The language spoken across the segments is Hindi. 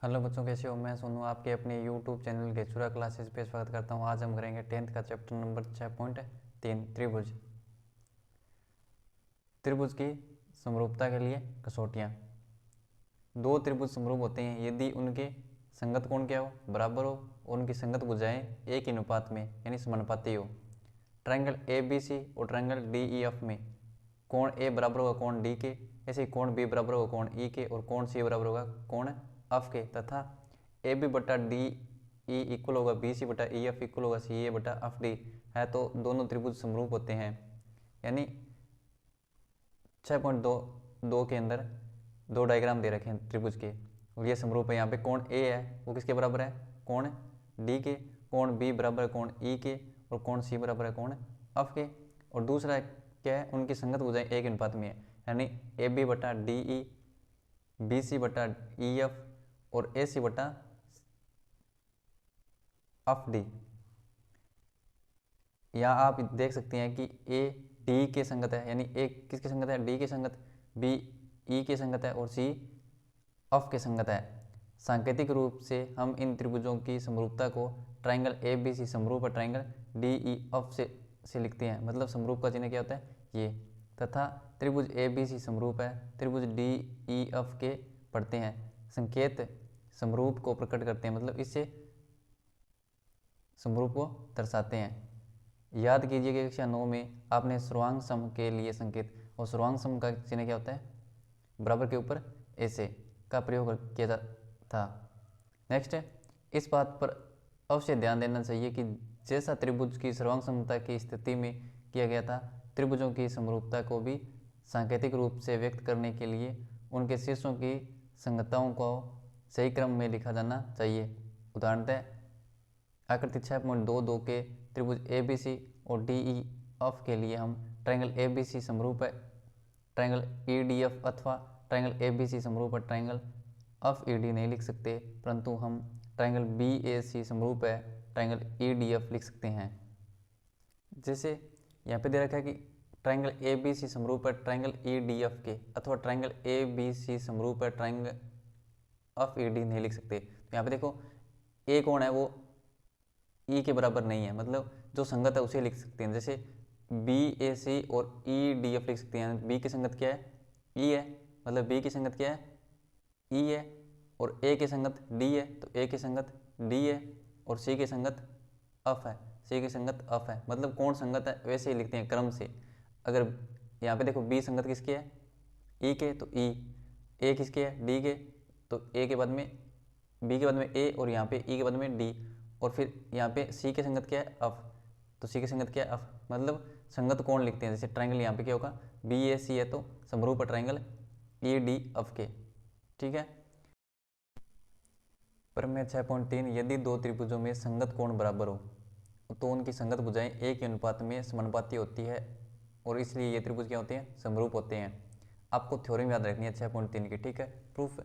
हेलो बच्चों, कैसे हो? मैं सोनू, आपके अपने YouTube चैनल गेचुरा क्लासेस पे स्वागत करता हूँ। आज हम करेंगे 10th का चैप्टर नंबर 6.3 त्रिभुज। त्रिभुज की समरूपता के लिए कसौटियाँ। दो त्रिभुज समरूप होते हैं यदि उनके संगत कोण क्या हो, बराबर हो, और उनकी संगत भुजाएं एक ही अनुपात में यानी समानुपाती हो। ट्रायंगल ABC और ट्रायंगल DEF में कोण A बराबर होगा कोण D के, ऐसे कोण B बराबर होगा कोण E के, और कोण C बराबर होगा कोण F के, तथा AB बटा DE इक्वल होगा BC बटा EF इक्वल होगा CA बटा FD है, तो दोनों त्रिभुज समरूप होते हैं। यानी 6.2 के अंदर दो डायग्राम दे रखे हैं त्रिभुज के, और ये समरूप है। यहाँ पे कोण A है वो किसके बराबर है, कोण D के, कोण B बराबर है कोण E के, और कोण C बराबर है कोण F के। और दूसरा क्या है, उनकी संगत भुजाएं एक अनुपात में है, यानी AB बटा DE, BC बटा EF और AC बटा FD। यहाँ आप देख सकते हैं कि A D के संगत है, यानी A किसके संगत है, D के संगत, B E के संगत है, और C F के संगत है। सांकेतिक रूप से हम इन त्रिभुजों की समरूपता को ट्रायंगल ABC समरूप और ट्रायंगल DEF से लिखते हैं। मतलब समरूप का चिन्ह क्या होता है, ये। तथा त्रिभुज ABC समरूप है, त्रिभुज DEF के पढ़ते हैं। संकेत समरूप को प्रकट करते हैं, मतलब इससे समरूप को दर्शाते हैं। याद कीजिए कि कक्षा 9 में आपने सर्वांग सम के लिए संकेत, और सर्वांग सम का चिन्ह क्या होता है, बराबर के ऊपर ऐसे का प्रयोग किया जाता था। नेक्स्ट, इस बात पर अवश्य ध्यान देना चाहिए कि जैसा त्रिभुज की सर्वांग समता की स्थिति में किया गया था, त्रिभुजों की समरूपता को भी सांकेतिक रूप से व्यक्त करने के लिए उनके शीर्षों की संगतताओं को सही क्रम में लिखा जाना चाहिए। उदाहरणतः आकृति 6.22 के त्रिभुज ABC और DEF के लिए हम ट्रायंगल ABC समरूप है ट्रायंगल EDF अथवा ट्रायंगल ABC समरूप है ट्रायंगल FED नहीं लिख सकते, परंतु हम ट्रायंगल BAC समरूप है ट्रायंगल EDF लिख सकते हैं। जैसे यहाँ पे दे रखा है कि ट्रायंगल ABC समरूप है ट्रायंगल EDF के, अथवा ट्रायंगल ABC समरूप है ट्रायंगल FED नहीं लिख सकते। तो यहाँ पे देखो A कौन है, वो E के बराबर नहीं है, मतलब जो संगत है उसे लिख सकते हैं। जैसे BAC और EDF लिख सकते हैं। B की संगत क्या है, E है, मतलब B की संगत क्या है, E है, और A की संगत D है, तो A की संगत D है, और C की संगत F है, C की संगत F है। मतलब कौन संगत है वैसे ही लिखते हैं क्रम से। अगर यहाँ पे देखो B संगत किसके है, E के, तो E, A किसके है, D के, तो A के बाद में B के बाद में A, और यहाँ पे E के बाद में D, और फिर यहाँ पे C की संगत क्या है, F, तो C की संगत क्या है, F। मतलब संगत कौन लिखते हैं। जैसे ट्रायंगल यहाँ पे क्या होगा, BAC है, तो समरूप है ट्रायंगल EDF के। ठीक है। प्रमेय 6.3, यदि दो त्रिभुजों में संगत कोण बराबर हो तो उनकी संगत भुजाएं एक ही अनुपात में समानुपाती होती है, और इसलिए ये त्रिभुज क्या होते हैं, समरूप होते हैं। आपको थ्योरम याद रखनी है 6.3 की। ठीक है, प्रूफ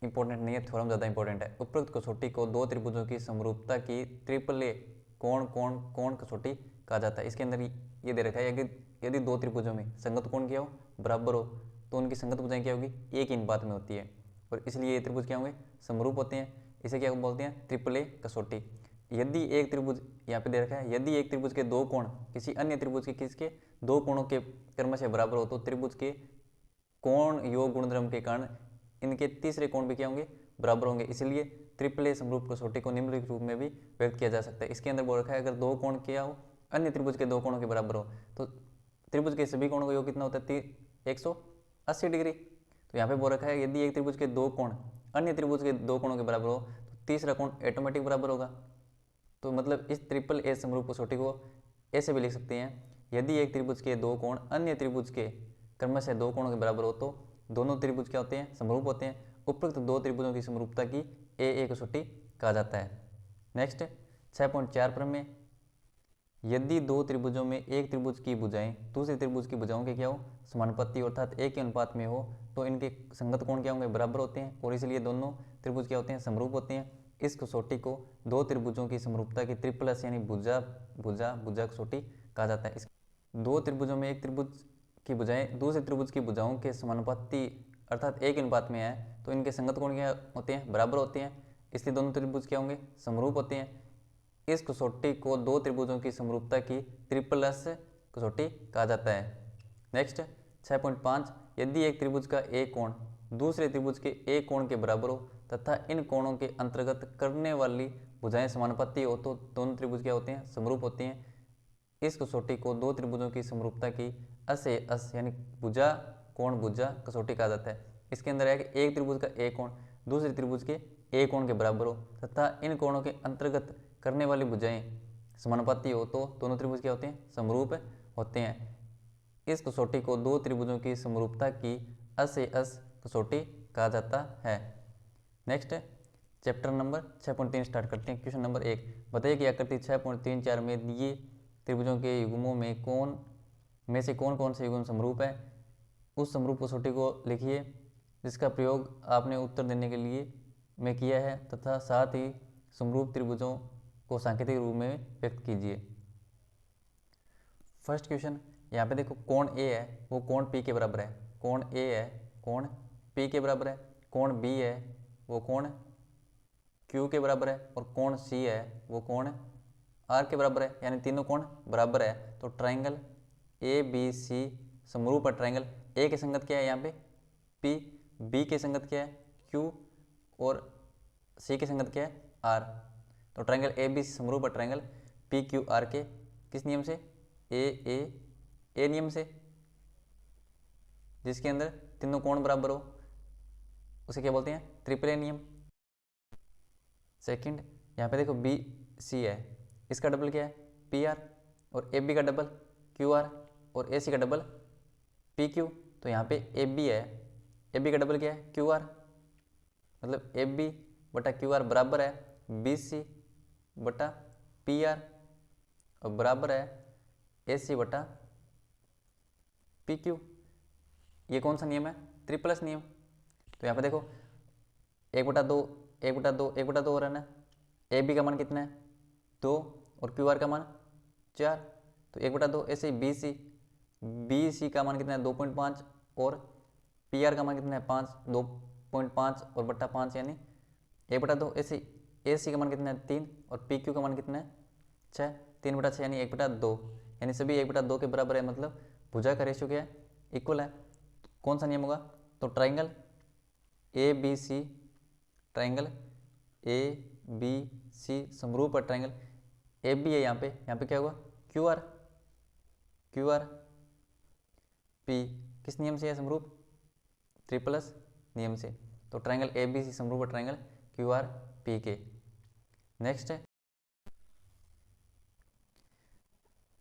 इंपॉर्टेंट नहीं है, थ्योरम ज़्यादा इंपॉर्टेंट है। उपरोक्त कसौटी को दो त्रिभुजों की समरूपता की ट्रिपल ए कोण कोण कोण कसौटी कहा जाता है। इसके अंदर ये दे रखा है कि यदि दो त्रिभुजों में संगत कोण क्या हो, बराबर हो, तो उनकी संगत भुजाएं क्या होगी, एक ही अनुपात में होती है, और इसलिए ये त्रिभुज क्या होंगे, समरूप होते हैं। इसे क्या बोलते हैं, ट्रिपल ए कसौटी। यदि एक त्रिभुज यहाँ पे दे रखा है, यदि एक त्रिभुज के दो कोण किसी अन्य त्रिभुज के किसके दो कोणों के क्रमशः बराबर हो, तो त्रिभुज के कोण योग गुणधर्म के कारण इनके तीसरे कोण भी क्या होंगे, बराबर होंगे। इसलिए ट्रिपल ए समरूप कसौटी को निम्नलिखित रूप में भी व्यक्त किया जा सकता है। इसके अंदर बोल रखा है, अगर दो कोण क्या हो, अन्य त्रिभुज के दो कोणों के बराबर हो, तो त्रिभुज के सभी कोणों का योग कितना होता है, 180 डिग्री। तो यहाँ पे बोल रखा है, यदि एक त्रिभुज के दो कोण अन्य त्रिभुज के दो कोणों के बराबर हो, तो तीसरा कोण ऑटोमेटिक बराबर होगा। तो मतलब इस ट्रिपल ए समरूप कसौटी को ऐसे भी लिख सकते हैं, यदि एक त्रिभुज के दो कोण अन्य त्रिभुज के क्रमशः दो कोणों के बराबर हो, तो दोनों त्रिभुज क्या होते हैं, समरूप होते हैं। उपरोक्त दो त्रिभुजों की समरूपता की ए कसौटी कहा जाता है। नेक्स्ट 6.4 प्रमेय, यदि दो त्रिभुजों में एक त्रिभुज की भुजाएं दूसरे त्रिभुज की भुजाओं के क्या हो, समानुपाती अर्थात एक के अनुपात में हो, तो इनके संगत कोण क्या होंगे, बराबर होते हैं, और इसलिए दोनों त्रिभुज क्या होते हैं, समरूप होते हैं। इस कसौटी को दो त्रिभुजों की समरूपता की ट्रिपलस यानी भुजा भुजा भुजा कसौटी कहा जाता है। दो त्रिभुजों में एक त्रिभुज की भुजाएं दूसरे त्रिभुज की भुजाओं के समानुपाती अर्थात एक अनुपात में है तो इनके संगत कोण क्या होते हैं, बराबर होते हैं, इसलिए दोनों त्रिभुज क्या होंगे, समरूप होते हैं। इस कसौटी को दो त्रिभुजों की समरूपता की ट्रिपल एस कसौटी कहा जाता है। नेक्स्ट 6.5, यदि एक त्रिभुज का एक कोण दूसरे त्रिभुज के एक कोण के बराबर हो तथा इन कोणों के अंतर्गत करने वाली भुजाएं समानुपाती हो तो दोनों त्रिभुज क्या होते हैं, समरूप होते हैं। इस कसौटी को दो त्रिभुजों की समरूपता की असे अस यानी भुजा कोण भुजा कसौटी कहा जाता है। इसके अंदर है कि एक त्रिभुज का एक कोण दूसरे त्रिभुज के एक कोण के बराबर हो तथा इन कोणों के अंतर्गत करने वाली भुजाएं समानुपाती हो तो दोनों त्रिभुज क्या होते हैं, समरूप होते हैं। इस कसौटी को दो त्रिभुजों की समरूपता की असे अस कसौटी कहा जाता है। नेक्स्ट चैप्टर नंबर 6.3 स्टार्ट करते हैं। क्वेश्चन नंबर 1, बताइए कि आकृति 6.34 में दिए त्रिभुजों के युग्मों में से कौन कौन से युग्म समरूप है। उस समरूप कसौटी को लिखिए जिसका प्रयोग आपने उत्तर देने के लिए में किया है तथा साथ ही समरूप त्रिभुजों को सांकेतिक रूप में व्यक्त कीजिए। फर्स्ट क्वेश्चन, यहाँ पे देखो कोण ए है वो कोण पी के बराबर है, कोण ए है कोण पी के बराबर है, कोण बी है वो कोण क्यू के बराबर है और कोण सी है वो कोण आर के बराबर है, यानी तीनों कोण बराबर है। तो ट्राइंगल ए बी सी समरूप है। ट्राइंगल ए के संगत क्या है यहाँ पे पी, बी के संगत क्या है क्यू और सी के संगत क्या है आर। तो ट्राइंगल ए बी सी समरूप है ट्राइंगल पी क्यू आर के किस नियम से, ए नियम से, जिसके अंदर तीनों कोण बराबर हो उसे क्या बोलते हैं, ट्रिपल ए नियम। सेकंड, यहाँ पे देखो बी सी है, इसका डबल क्या है पी आर और ए बी का डबल क्यू आर और ए सी का डबल पी क्यू। तो यहाँ पे ए बी है, ए बी का डबल क्या है क्यू आर, मतलब ए बी बटा क्यू आर बराबर है बी सी बटा पी आर और बराबर है ए सी बटा पी क्यू। ये कौन सा नियम है, ट्रिपल नियम। तो यहाँ पे देखो 1/2 1/2 1/2 हो रहा है ना, ए बी का मान कितना है 2 और क्यू आर का मान 4, तो 1/2 ऐसे ही बी सी का मान कितना है 2.5 और पी आर का मान कितना है 5, 2.5 और बट्टा 5 यानी 1/2। ऐसे ए सी का मान कितना है 3 और पी क्यू का मान कितना है 6, 3/6 यानी 1/2 यानी सभी 1/2 के बराबर है, मतलब भुजा का रेशियो क्या है इक्वल है। तो कौन सा नियम होगा, तो triangle A B C, triangle A B C समरूप है ट्राइंगल ए बी है, यहाँ पे क्या होगा क्यू आर पी किस नियम से है समरूप, ट्रिपल एस नियम से। तो ट्राइंगल ए बी सी समरूप है ट्राइंगल क्यू आर पी के। नेक्स्ट है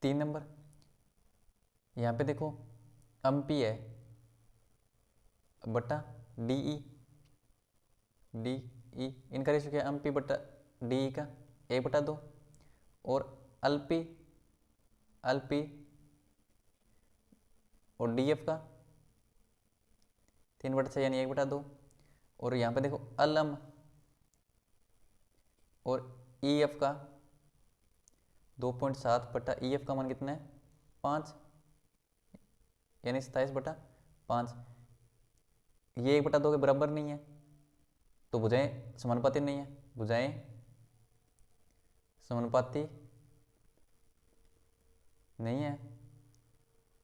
3 नंबर, यहाँ पे देखो पी है बट्टा डी ई, इनका रेशियो क्या है पी बट्टा डी ई का 1/2 और अल्पी और डी एफ का 3/6 यानी 1/2 और यहाँ पे देखो अलम और ई एफ का 2.7 बटा ई एफ का मान कितना है 5 यानी 27/5। ये 1/2 के बराबर नहीं है तो भुजाएं समानुपाती नहीं है, भुजाएं समानुपाती नहीं है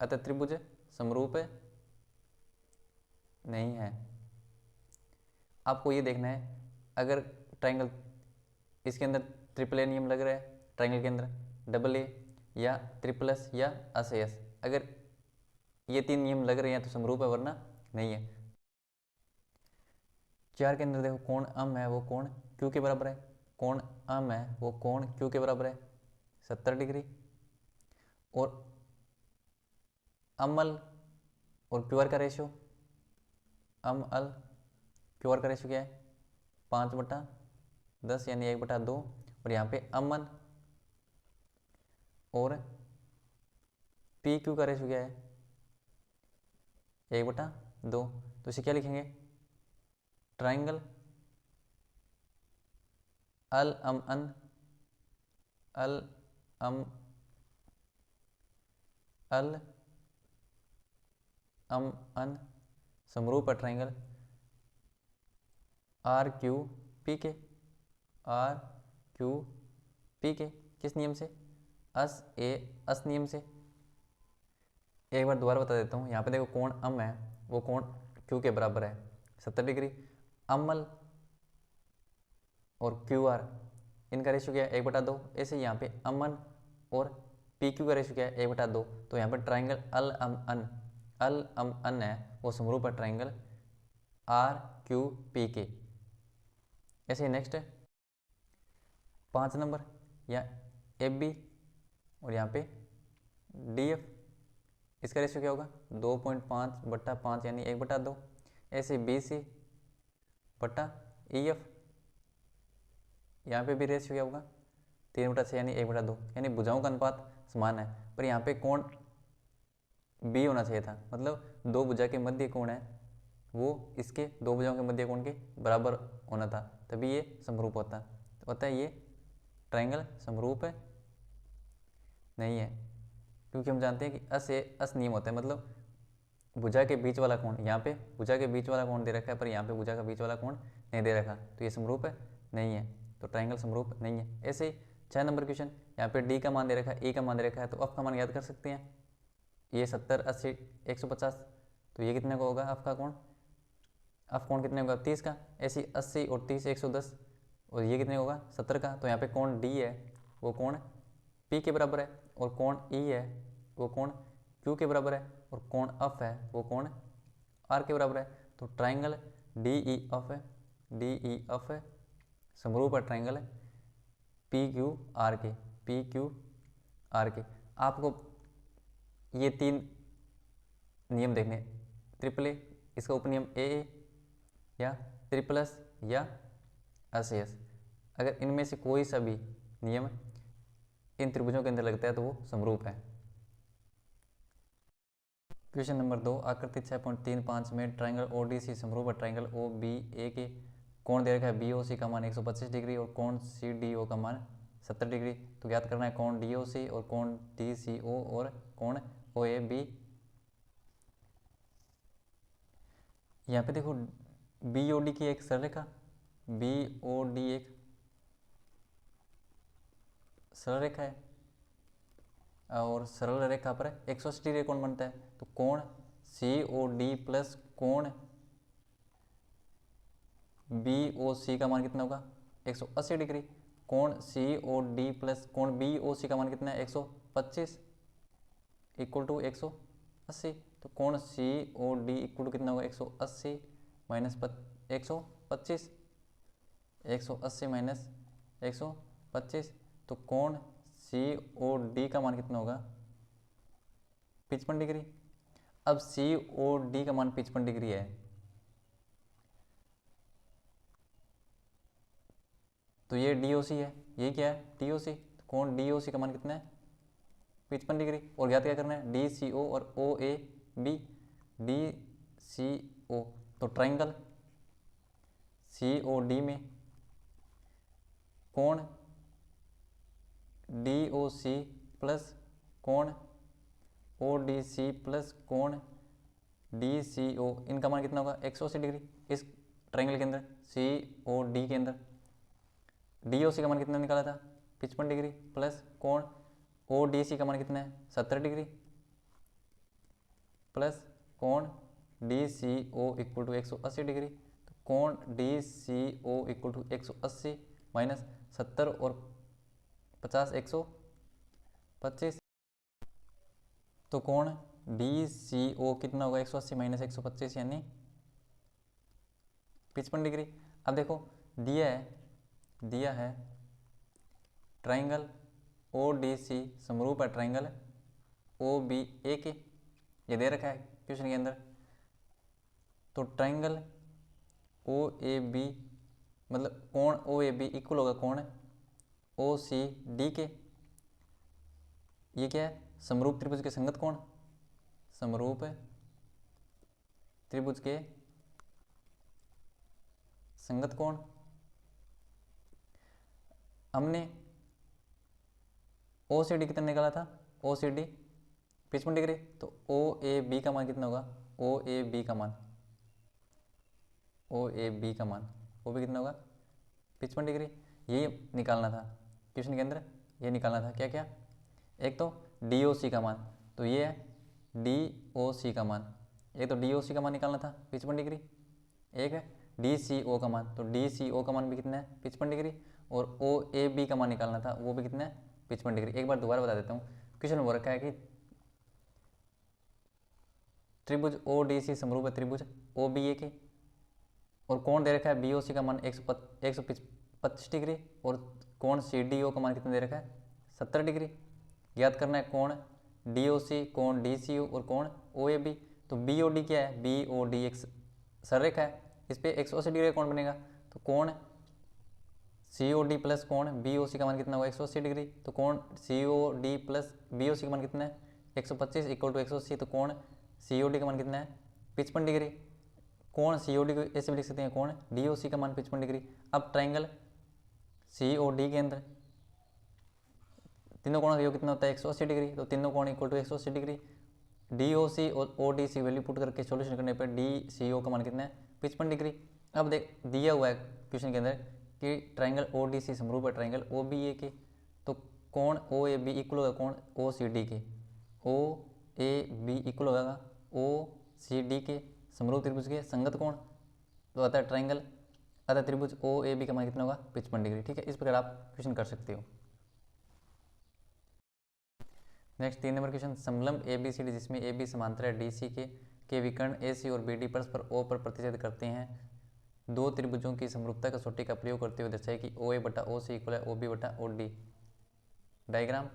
अतः त्रिभुज समरूप नहीं है। आपको ये देखना है अगर ट्राइंगल इसके अंदर ट्रिपल ए नियम लग रहा है, ट्राइंगल के अंदर डबल ए या ट्रिपल एस या अस एस, अगर ये 3 नियम लग रहे हैं तो समरूप है वरना नहीं है। 4 के अंदर देखो कोण है वो कोण क्यू के बराबर है, कोण है वो कोण क्यू के बराबर है 70 डिग्री और अमल और क्यू आर का रेशियो क्यू आर का रेशियो क्या है 5/10 यानी 1/2 और यहाँ पे अमन और पी क्यू का रेशियो क्या है 1/2। तो इसे क्या लिखेंगे, ट्राइंगल अल अम अन समरूप है ट्राइंगल आर क्यू पी के, आर क्यू पी के किस नियम से, अस नियम से। एक बार दोबारा बता देता हूँ, यहाँ पे देखो कोण अम है, वो कोण क्यू के बराबर है 70 डिग्री। अमल और क्यू आर इनका रेशियो क्या है 1/2। ऐसे यहाँ पे अमन और पी क्यू का रेशियो क्या है 1/2। तो यहाँ पर ट्राइंगल अल अम अन है, वो समरूप है ट्राइंगल आर क्यू पी के। ऐसे नेक्स्ट है 5 नंबर, यहाँ एफ बी और यहाँ पे डी एफ, इसका रेशियो क्या होगा 2.5/5 यानी 1/2। ऐसे बी सी बटा ई एफ, यहाँ पे भी रेशियो क्या होगा 3/6 यानी 1/2, यानी भुजाओं का अनुपात समान है। पर यहाँ पे कोण बी होना चाहिए था, मतलब दो भुजा के मध्य कोण है वो इसके दो भुजाओं के मध्य कोण के बराबर होना था, तभी ये समरूप होता। तो होता है ये ट्राइंगल समरूप है नहीं है, क्योंकि हम जानते हैं कि अस नियम होता है, मतलब भुजा के बीच वाला कोण, यहाँ पे भुजा के बीच वाला कोण दे रखा है पर यहाँ पे भुजा का बीच वाला कोण नहीं दे रखा, तो ये समरूप है नहीं है, तो ट्राइंगल समरूप नहीं है। ऐसे ही 6 नंबर क्वेश्चन, यहाँ पे डी का मान दे रखा है, ए का मान दे रखा है, तो अफ का मान याद कर सकते हैं। ये 70 80 150, तो ये कितने का होगा अफ का कोण, अफ कोण कितने होगा 30 का। ऐसी 80 और 30 110, और ये कितने होगा 70 का। तो यहाँ पे कोण डी है वो कोण पी के बराबर है, और कोण ई है वो कोण क्यू के बराबर है, और कोण अफ है वो कोण आर के बराबर है। तो ट्राइंगल डी ई अफ है, डी ई अफ है समरूप है ट्राइंगल है पी क्यू आर के, पी क्यू आर के। आपको ये 3 नियम देखने, ट्रिपल ए, इसका उपनियम ए या ट्रिपलस या एस एस, अगर इनमें से कोई सा भी नियम इन त्रिभुजों के अंदर लगता है तो वो समरूप है। क्वेश्चन नंबर 2, आकृति 6.35 में ट्राइंगल ओ डी सी समरूप है ट्राइंगल ओ बी ए के। कोण दे रखा है बी ओ सी का मान 125 डिग्री और कोण सी डी ओ का मान 70 डिग्री। तो ज्ञात करना है कोण डी ओ सी और कोण डी सी ओ और कोण ओ ए बी। यहाँ पे देखो बी ओ डी की एक सरल रेखा, बी ओ डी एक सरल रेखा है, और सरल रेखा पर 180 डिग्री कोण बनता है। तो कोण सी ओ डी प्लस कोण बी ओ सी का मान कितना होगा 180 डिग्री। कोण सी ओ डी प्लस कोण बी ओ सी का मान कितना है 125 इक्वल टू 180। तो कोण C O D equal to कितना होगा 180 माइनस 125, 180 माइनस 125, तो कोण सी ओ डी का मान कितना होगा 55 डिग्री। अब सी ओ डी का मान 55 डिग्री है, तो ये डी ओ सी है, ये क्या है डी ओ सी। तो कोण डी ओ सी का मान कितना है 55 डिग्री। और ज्ञात क्या करना है डी सी ओ और ओ ए बी, डी सी ओ। तो ट्राइंगल सी ओ डी में कोण डी ओ सी प्लस कोण ओ डी सी प्लस कोण डी सी ओ, इनका मान कितना होगा 180 डिग्री। इस ट्राइंगल के अंदर सी ओ डी के अंदर डी ओ सी का मान कितना निकाला था 55 डिग्री प्लस कोण ओ डी सी का मान कितना है 70 डिग्री प्लस कोण D C O equal to 180 degree. तो कोण D C O equal to 180 minus 70 और 50 125। तो कोण डी सी ओ कितना होगा 180 माइनस 125 यानी 55 डिग्री। अब देखो दिया है ट्राइंगल ओ डी सी समरूप है ट्राइंगल ओ बी ए के, ये दे रखा है क्वेश्चन के अंदर। तो ट्राइंगल ओ ए बी मतलब कोण ओ ए बी इक्वल होगा कोण ओ सी डी के। ये क्या है समरूप त्रिभुज के संगत कोण, समरूप त्रिभुज के संगत कोण। हमने ओ सी डी कितना निकाला था ओ सी डी 55 डिग्री। तो ओ ए बी का मान कितना होगा ओ ए बी का मान ओ ए बी का मान वो भी कितना होगा 55 डिग्री। ये निकालना था क्वेश्चन के अंदर, ये निकालना था क्या क्या, एक तो डी ओ सी का मान, तो ये है डी ओ सी का मान, एक तो डी ओ सी का मान निकालना था 55 डिग्री, एक है डी सी ओ का मान, तो डी सी ओ का मान भी कितना है 55 डिग्री, और ओ ए बी का मान निकालना था वो भी कितना है 55 डिग्री। एक बार दोबारा बता देता हूँ, क्वेश्चन वो रखा है कि त्रिभुज ओ डी सी समरूप है त्रिभुज ओ बी ए के, और कोण दे रखा है बी ओ सी का मान 125 डिग्री, और कोण सी डी ओ का मान कितना दे रखा है 70 डिग्री। ज्ञात करना है कोण डी ओ सी, कोण डी सी ओ और कोण ओ ए बी। तो बी ओ डी क्या है, बी ओ डी एक सररेखा है, इस पर 180 डिग्री का कोण बनेगा, तो कोण सी ओ डी प्लस कोण बी ओ सी का मान कितना होगा 180 डिग्री, तो कोण C O D plus B O C का मान कितना है 125 इक्वल टू 180, तो कोण सी ओ डी का मान कितना है 55 डिग्री। कोण सी ओ डी को ऐसे भी लिख सकते हैं, कोण डी ओ सी का मान 55 डिग्री। अब ट्राइंगल सी ओ डी के अंदर तीनों कोणों का योग कितना होता है 180 डिग्री, तो तीनों कोण equal to 180 degree. D O C और O D C value put करके सॉल्यूशन करने पर डी सी ओ का मान कितना है 55 डिग्री। अब देख दिया हुआ है क्वेश्चन के अंदर कि ट्राइंगल ओ डी सी समरूप है ट्राइंगल ओ बी ए के, तो कोण ओ ए बी इक्वल होगा कोण ओ सी डी के, ओ ए बी इक्वल होगा ओ सी डी के समरूप त्रिभुज के संगत कोण, तो आता है ट्राइंगल, आता है त्रिभुज ओ ए बी का मान कितना होगा 55 डिग्री। ठीक है, इस प्रकार आप क्वेश्चन कर सकते हो। नेक्स्ट 3 नंबर क्वेश्चन, समलंब ए बी सी डी जिसमें ए बी समांतर है डी सी के विकर्ण ए सी और बी डी परस्पर ओ पर प्रतिच्छेद करते हैं, दो त्रिभुजों की समरूपता कसौटी का प्रयोग करते हुए दर्शाए कि ओ ए बटा ओ सी इक्वल है ओ बी बटा ओ डी। डायग्राम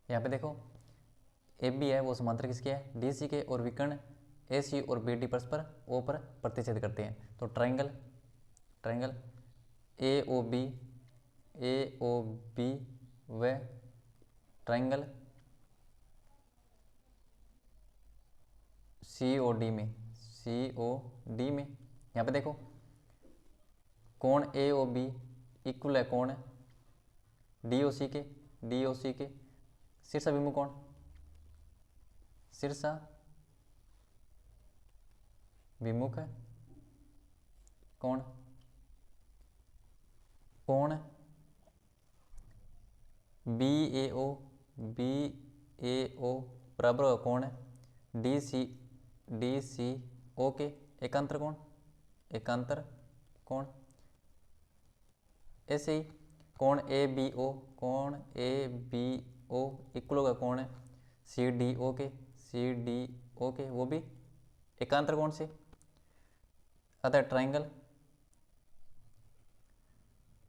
यहाँ पे देखो ए बी है वो समांतर किसके है डी सी के, और विकर्ण ए सी और बी डी परस्पर ओ पर प्रतिच्छेद करते हैं। तो ट्राइंगल ए ओ बी व ट्राइंगल सी ओ डी में यहाँ पे देखो कोण ए ओ बी इक्वल है कोण डी ओ सी के शीर्षाभिमुख कोण शीर्षाभिमुख कोण बी ए ओ बराबर होगा कोण डी सी ओ के एकांतर कोण। ऐसे ही कोण ए बी ओ इक्वल होगा कोण सी डी ओ के वो भी एकांतर कोण से। अतः ट्राइंगल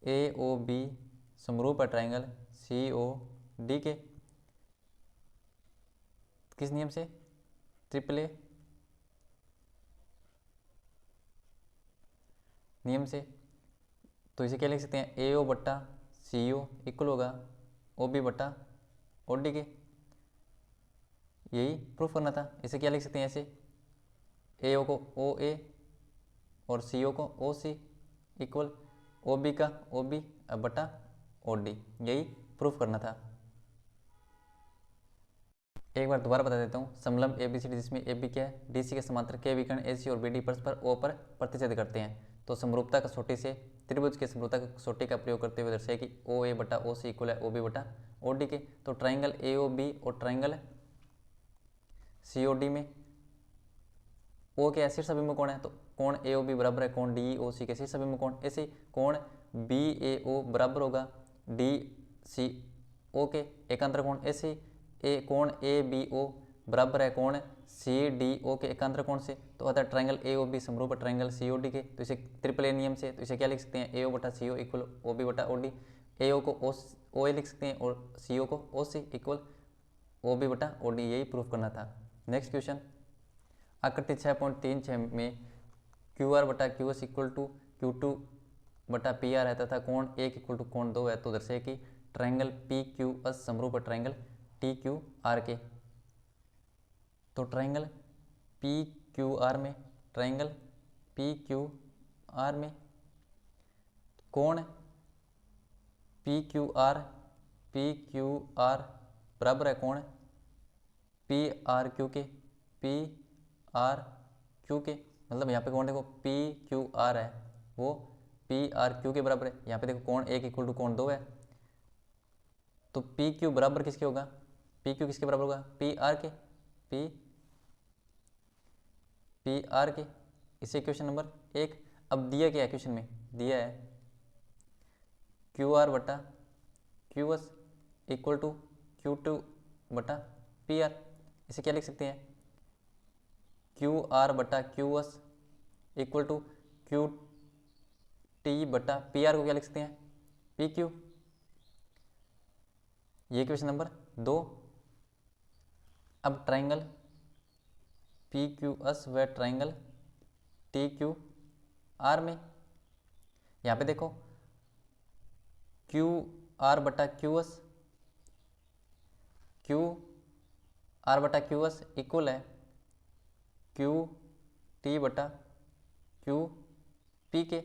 ए ओ बी समरूप है ट्राइंगल सी ओ डी के किस नियम से, ट्रिपल ए नियम से। तो इसे क्या लिख सकते हैं ए ओ बट्टा सी ओ इक्वल होगा ओ बी बट्टा ओ डी के, यही प्रूफ करना था। इसे क्या लिख सकते हैं ऐसे ए ओ को ओ ए और सी ओ को ओ सी इक्वल ओ बी का ओ बी बटा ओ डी, यही प्रूफ करना था। एक बार दोबारा बता देता हूँ, समलंब ए बी सी डी जिसमें ए बी क्या है डी सी के समांतर के विकर्ण ए सी और बी डी परस्पर ओ पर प्रतिच्छेद करते हैं, तो समरूपता कसौटी से त्रिभुज के समरूपता कसौटी का प्रयोग करते हुए दर्शाए कि ओ ए बटा ओ सी इक्वल है ओ बी बटा ओ डी के। तो ट्राइंगल ए ओ बी और ट्राइंगल सी ओ डी में ओ क्या है शीर्षाभिमुख कोण है, तो कोण ए ओ बी बराबर है कोण डी ओ सी के शीर्षाभिमुख कोण। ऐसे कोण बी ए ओ बराबर होगा डी सी ओ के एकांतर कोण। ऐसे कोण ए बी ओ बराबर है कोण सी डी ओ के एकांतर कोण से। तो अतः ट्राइंगल ए ओ बी समरूप है ट्राइंगल सी ओ डी के, तो इसे ट्रिपल ए नियम से, तो इसे क्या लिख सकते हैं ए ओ बटा सी ओ इक्वल ओ बी बटा ओ डी। ए ओ को ओ ए लिख सकते हैं और सी ओ को ओ सी इक्वल ओ बी बटा ओ डी, यही प्रूफ करना था। नेक्स्ट क्वेश्चन, आकृति 6.36 में क्यू आर बटा Q S equal to Q T बटा पी आर है तथा कोण 1 इक्वल टू कोण 2 है, तो दर्शाए कि ट्राइंगल पी क्यू एस समरूप है ट्राइंगल टी क्यू आर के। तो ट्राइंगल पी क्यू आर में कोण पी क्यू आर बराबर है कोण पी आर क्यू क्यू के, मतलब यहाँ पे कोण देखो पी क्यू आर है वो पी आर क्यू के बराबर है। यहाँ पे देखो कोण 1 इक्वल टू कोण 2 है, तो पी क्यू बराबर किसके होगा, पी क्यू किसके बराबर होगा, पी आर के, पी आर के। इसे क्वेश्चन नंबर 1। अब दिया क्या है क्वेश्चन में, दिया है क्यू आर बटा Q S equal to Q T बटा पी आर। इसे क्या लिख सकते हैं, क्यू आर बटा Q S equal to Q T बटा पी आर को क्या लिख सकते हैं, पी क्यू। ये क्वेश्चन नंबर 2। अब ट्राइंगल पी क्यू एस व ट्राइंगल टी क्यू आर में, यहाँ पे देखो क्यू आर बटा क्यू एस, क्यू आर बटा क्यू एस इक्वल है क्यू टी बटा क्यू पी के।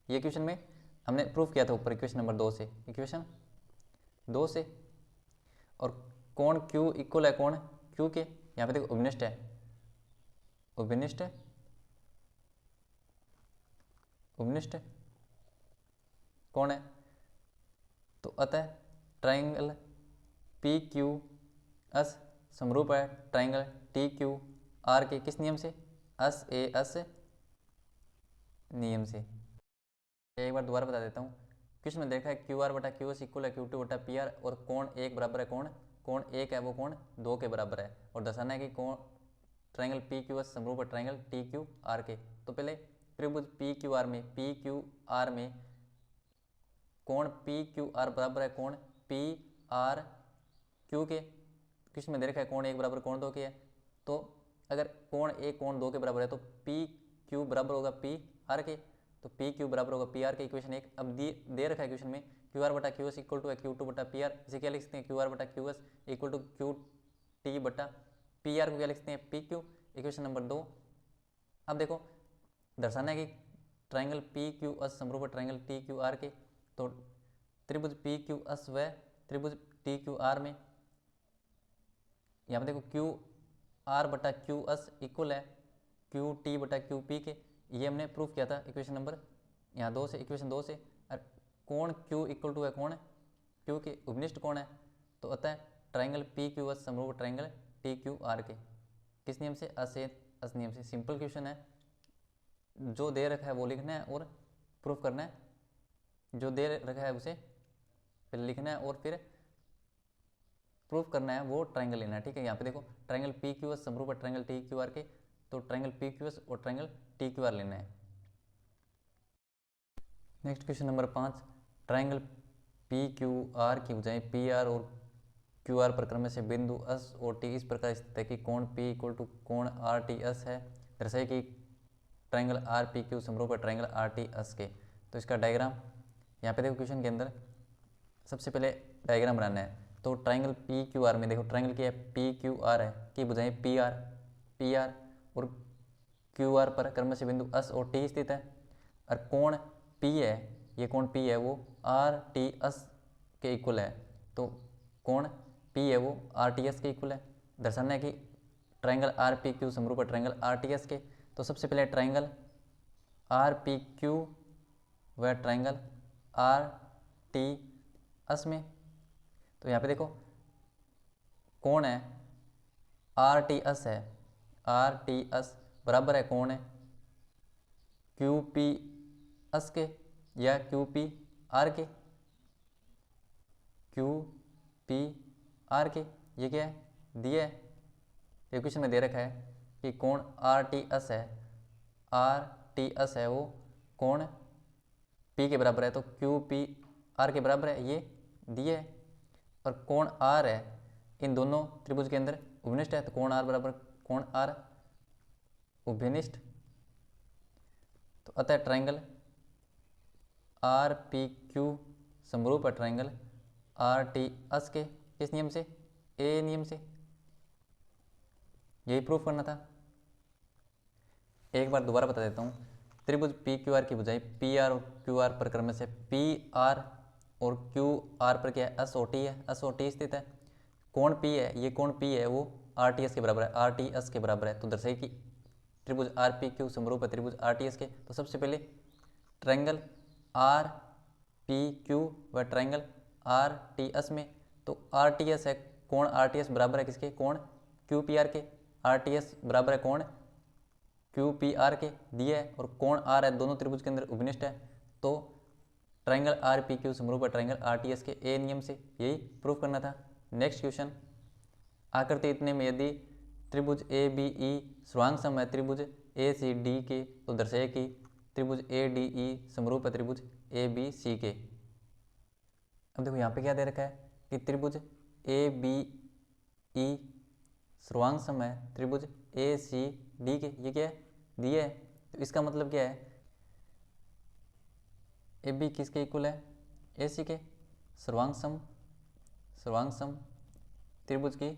ये क्वेश्चन में हमने प्रूफ किया था ऊपर इक्वेशन नंबर 2 से, इक्वेशन 2 से। और कोण क्यू इक्वल है कोण क्यू के, यहाँ पे देखो उपनिष्ठ है, उपनिष्ठ उपनिष्ठ कौन है, तो अतः ट्राइंगल पी क्यू एस समरूप है ट्राइंगल टी क्यू आर के किस नियम से, एस ए एस नियम से। एक बार दोबारा बता देता हूँ, क्वेश्चन में देखा है क्यू आर बटा क्यू एस इक्वल है क्यू टू बटा पी आर, और कोण 1 बराबर है कोण 1 है वो कोण 2 के बराबर है, और दर्शाना है कि कोण ट्राइंगल पी क्यू एस समरूप है ट्राइंगल टी क्यू आर के। तो पहले त्रिभुज पी क्यू आर में कोण पी क्यू आर बराबर है कोण पी आर क्यू के। क्वेश्चन में दे रखा है कोण 1 बराबर कोण 2 के है, तो अगर कोण 1 कोण 2 के बराबर है तो पी क्यू बराबर होगा पी आर के, तो पी क्यू बराबर होगा पी आर के। इक्वेशन 1। अब दे रखा है क्वेश्चन में क्यू आर बटा क्यू एस इक्वल टू है क्यू टू बटा पी आर। इसे क्या लिख सकते हैं, क्यू आर बटा Q S equal to Q T बटा पी आर को क्या लिख सकते हैं, पी क्यू। Equation number 2। अब देखो दर्शाना है कि ट्राइंगल पी क्यू एस समरूप है ट्राइंगल टी क्यू आर के, तो त्रिभुज पी क्यू एस व त्रिभुज टी क्यू आर में यहाँ पे देखो क्यू आर बटा क्यू एस इक्वल है क्यू टी बटा क्यू पी के। ये हमने प्रूफ किया था इक्वेशन नंबर यहाँ 2 से, इक्वेशन 2 से। और कोण क्यू इक्वल टू है कोण क्यू के उपनिष्ठ कोण है, तो अतः ट्राइंगल पी क्यू एस समरूप ट्राइंगल टी क्यू आर के किस नियम से, अस नियम से। सिंपल क्वेश्चन है, जो दे रखा है वो लिखना है और प्रूफ करना है, जो दे रखा है उसे फिर लिखना है और फिर प्रूफ करना है, वो ट्राइंगल लेना है। ठीक है, यहाँ पे देखो ट्राइंगल पी क्यू एस समरूप है ट्राइंगल टी क्यू आर के, तो ट्राइंगल पी क्यू एस और ट्राइंगल टी क्यू आर लेना है। Next question number 5। Triangle P Q R की भुजाएं पी आर और क्यू आर परिक्रम से बिंदु एस और टी इस प्रकार स्थित है कि कोण पी इक्वल टू कोण आर टी एस है। दर्शाए कि ट्राइंगल आर पी क्यू समरूप है ट्राइंगल आर टी एस के। तो इसका डायग्राम यहाँ पे देखो क्वेश्चन के अंदर सबसे पहले डायग्राम बनाना है। तो ट्राइंगल पी क्यू आर में देखो ट्राइंगल की है पी क्यू आर है कि भुजाएं पी आर और क्यू आर पर क्रम से बिंदु एस और टी स्थित है, और कोण पी है, ये कोण पी है वो आर टी एस के इक्वल है, तो कोण पी है वो आर टी एस के इक्वल है। दर्शाना है कि ट्राइंगल आर पी क्यू समरूप है ट्राइंगल आर टी एस के। तो सबसे पहले ट्राइंगल आर पी क्यू व ट्राइंगल आर टी एस में, तो यहाँ पे देखो कोण है आर टी एस है, आर टी एस बराबर है कोण है क्यू पी एस के या क्यू पी आर के, क्यू पी आर के। ये क्या है, दिया है इक्वेशन में दे रखा है कि कोण आर टी एस है, आर टी एस है वो कोण पी के बराबर है, तो क्यू पी आर के बराबर है, ये दिए है। और कोण आर है इन दोनों त्रिभुज के अंदर उभनिष्ठ है, तो कोण आर बराबर कोण आर उभनिष्ठ। तो अतः ट्राइंगल आर पी क्यू समरूप है ट्राइंगल आर टी एस के किस नियम से, ए नियम से। यही प्रूफ करना था। एक बार दोबारा बता देता हूँ, त्रिभुज पी क्यू आर की भुजाएं पी आर और क्यू आर पर क्रम से पी आर और क्यू आर पर क्या है, एस ओ टी है, एस ओ टी स्थित है। कोण पी है, ये कोण पी है वो आर टी एस के बराबर है, आर टी एस के बराबर है। तो दर्शाइए कि त्रिभुज आर पी क्यू समरूप है त्रिभुज आर टी एस के। तो सबसे पहले ट्रायंगल आर पी क्यू व ट्रायंगल आर टी एस में, तो आर टी एस है कोण आर टी एस बराबर है किसके, कोण क्यू पी आर के। आर टी एस बराबर है कोण क्यू पी आर के दिया है, और कोण आर है दोनों त्रिभुज के अंदर उपनिष्ठ है। तो ट्रायंगल आर पी क्यू समरूप है ट्रायंगल आर टी एस के, ए नियम से यही प्रूफ करना था। नेक्स्ट क्वेश्चन, आकृति इतने में यदि त्रिभुज ए बी ई सर्वांग सम है त्रिभुज ए सी डी के, तो दर्शाए कि त्रिभुज ए डी ई समरूप है त्रिभुज ए बी सी के। अब देखो यहाँ पे क्या दे रखा है कि त्रिभुज ए बी ई सर्वांग सम है त्रिभुज ए सी डी के, ये क्या है दिया है। तो इसका मतलब क्या है, ए बी किसके इक्वल है, ए सी के। सर्वांग सम त्रिभुज की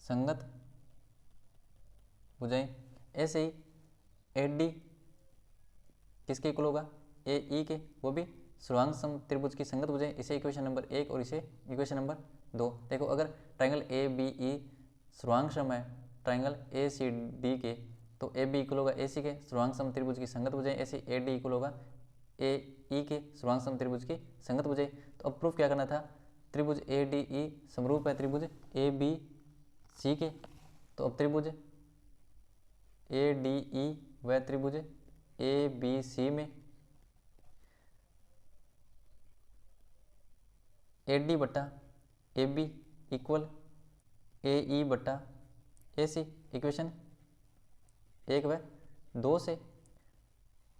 संगत भुजाएं। ऐसे ही ए डी किसके इक्वल होगा, ए ई के, वो भी सर्वांग सम त्रिभुज की संगत भुजाएं। इसे इक्वेशन नंबर 1 और इसे इक्वेशन नंबर 2। देखो अगर ट्रायंगल ए बी ई सर्वांग सम है ट्रायंगल ए सी डी के, तो ए बी इक्वल होगा ए सी के सर्वांग सम त्रिभुज की संगत भुजाएं। ऐसे ए डी इक्वल होगा ए ई के सर्वांग सम त्रिभुज की संगत भुजाएं। तो अब प्रूफ क्या करना था, त्रिभुज ए डी ई समरूप है त्रिभुज ए बी सी के। तो अब त्रिभुज ए डी ई व त्रिभुज ए बी सी में ए डी बटा ए बी इक्वल ए ई बटा ए सी, इक्वेशन 1 व 2 से।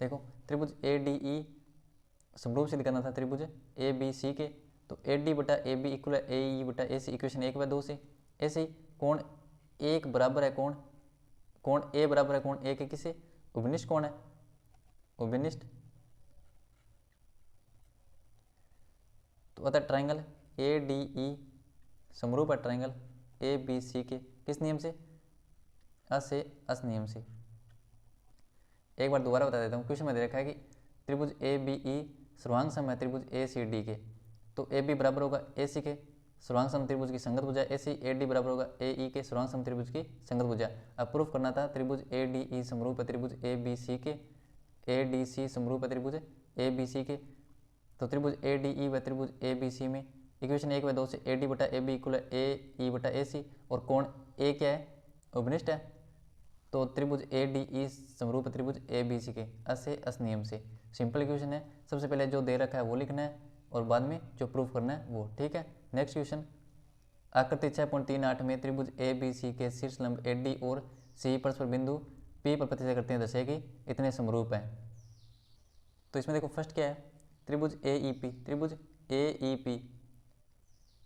देखो त्रिभुज ए डी ई समरूप सिद्ध करना था त्रिभुज ए बी सी के, तो ए डी बटा ए बी इक्वल ए ई बटा ए सी, इक्वेशन 1 व 2 से। ऐसे ही कोण एक बराबर है कोण ए बराबर है कोण ए के किसे, उपनिष्ठ कोण है, उपनिष्ठ। तो अतः ट्रायंगल ए डी ई समरूप है ट्रायंगल ए बी सी के किस नियम से, अस नियम से। एक बार दोबारा बता देता हूँ, क्वेश्चन में दे रखा है कि त्रिभुज ए बी ई सर्वांग सम है त्रिभुज ए सी डी के, तो ए बी बराबर होगा ए सी के सर्वांग सम त्रिभुज की संगत भुजा, ऐसे ए डी बराबर होगा ए ई के सर्वांग सम त्रिभुज की संगत भुजा। अब प्रूफ करना था त्रिभुज ए डी ई समरूप है त्रिभुज ए बी सी के, ए डी सी समरूप है त्रिभुज ए बी सी के। तो त्रिभुज ए डी ई व त्रिभुज ए बी सी में इक्वेशन 1 व 2 से ए डी बटा ए बी इक्वल ए ई बटा ए सी, और कोण ए क्या है, उपनिष्ठ है। तो त्रिभुज ए डी ई समरूप है त्रिभुज ए बी सी के, अस नियम से। सिंपल इक्वेशन है, सबसे पहले जो दे रखा है वो लिखना है और बाद में जो प्रूफ करना है वो, ठीक है। नेक्स्ट क्वेश्चन, आकृति 6.38 में त्रिभुज ए बी सी के शीर्ष लंब ए डी और सी परस्पर बिंदु पी पर प्रतिच्छेद करते हैं, दर्शाए कि इतने समरूप हैं। तो इसमें देखो फर्स्ट क्या है, त्रिभुज ए ई पी, त्रिभुज ए ई पी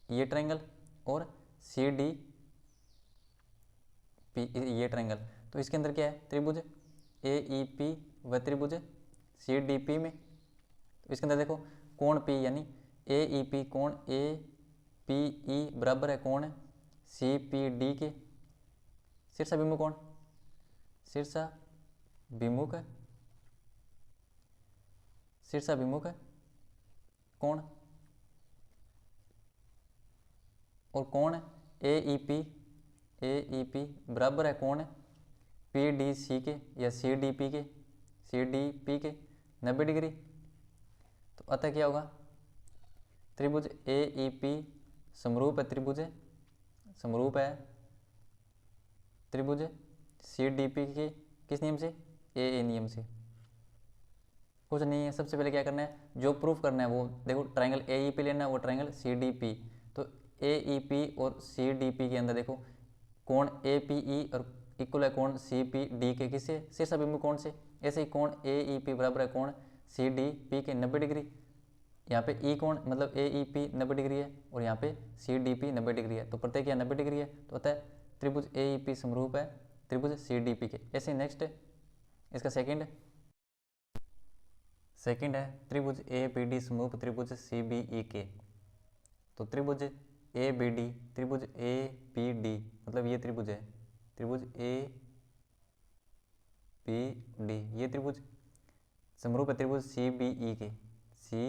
ये ट्रायंगल और सी डी पी ये ट्रायंगल। तो इसके अंदर क्या है, त्रिभुज ए ई पी व त्रिभुज सी डी पी में, तो इसके अंदर देखो कोण पी यानी ए ई पी कोण ए पी ई बराबर है कोण सी पी डी के। शीर्षाभिमुख कोण, शीर्षाभिमुख कोण, और कोण ए ई पी बराबर है कोण पी डी सी के या सी डी पी के 90 डिग्री। तो अतः क्या होगा, त्रिभुज ए ई पी समरूप है त्रिभुज सी डी पी के किस नियम से, ए नियम से। कुछ नहीं है, सबसे पहले क्या करना है, जो प्रूफ करना है वो देखो, ट्रायंगल ए ई पी लेना है, वो ट्रायंगल सी डी पी। तो ए ई पी और सी डी पी के अंदर देखो कोण ए पी ई और इक्वल है कोण सी पी डी के किससे, शीर्षाभिमुख कोण से। ऐसे ही कोण ए ई पी बराबर है कोण सी डी पी के 90 डिग्री। यहाँ पे ई कोण मतलब ए ई पी 90 डिग्री है और यहाँ पे सी डी पी 90 डिग्री है, तो प्रत्येक यहाँ 90 डिग्री है। तो होता है त्रिभुज ए ई पी समरूप है त्रिभुज सी डी पी के। ऐसे नेक्स्ट इसका सेकंड है त्रिभुज ए बी डी समरूप त्रिभुज सी बी ई के। तो त्रिभुज ए बी डी, त्रिभुज ए बी डी मतलब ये त्रिभुज है, त्रिभुज ए बी डी ये त्रिभुज समरूप है त्रिभुज सी बी ई के, सी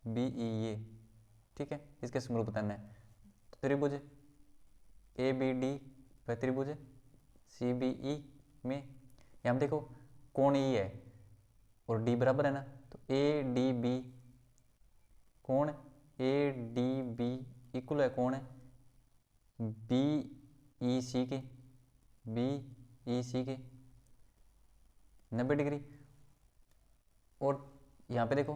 बी ई ये, ठीक है, इसके समरूप बताना है। तो त्रिभुज ए बी डी व त्रिभुज सी बी ई में यहाँ पे देखो कोण ई है और डी बराबर है ना, तो ए डी बी कोण ए डी बी इक्वल है कोण बी ई सी के 90 डिग्री। और यहाँ पे देखो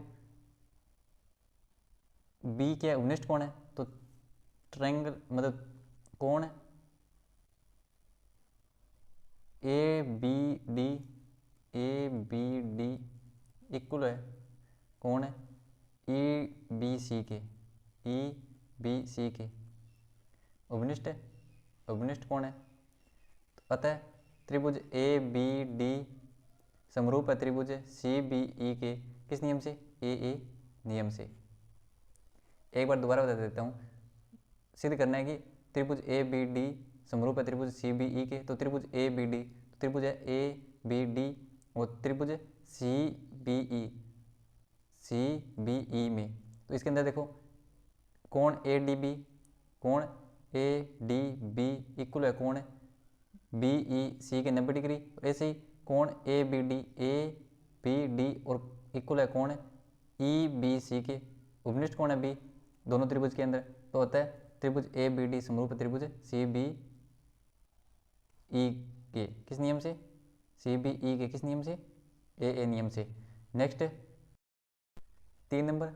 बी क्या है, उपनिष्ठ कोण है, तो ट्रायंगल मतलब कोण ए बी डी इक्वल है कोण ई बी सी के उपनिष्ठ है, उपनिष्ठ कोण है। तो अतः त्रिभुज ए बी डी समरूप है त्रिभुज सी बी ई के किस नियम से, ए नियम से। एक बार दोबारा बता देता हूँ, सिद्ध करना है कि त्रिभुज ए बी डी समरूप है त्रिभुज सी बी ई के। तो त्रिभुज ए बी डी, तो त्रिभुज है ए बी डी और त्रिभुज सी बी ई में, तो इसके अंदर देखो कोण ए डी बी इक्वल है कोण बी ई सी के 90 डिग्री। ऐसे ही कोण ए बी डी और इक्वल है कोण ई बी सी के उपनिष्ठ कोण है बी दोनों त्रिभुज के अंदर। तो होता है त्रिभुज ए बी डी समरूप त्रिभुज सी बी ई के किस नियम से, सी बी ई के किस नियम से, ए नियम से। नेक्स्ट 3 नंबर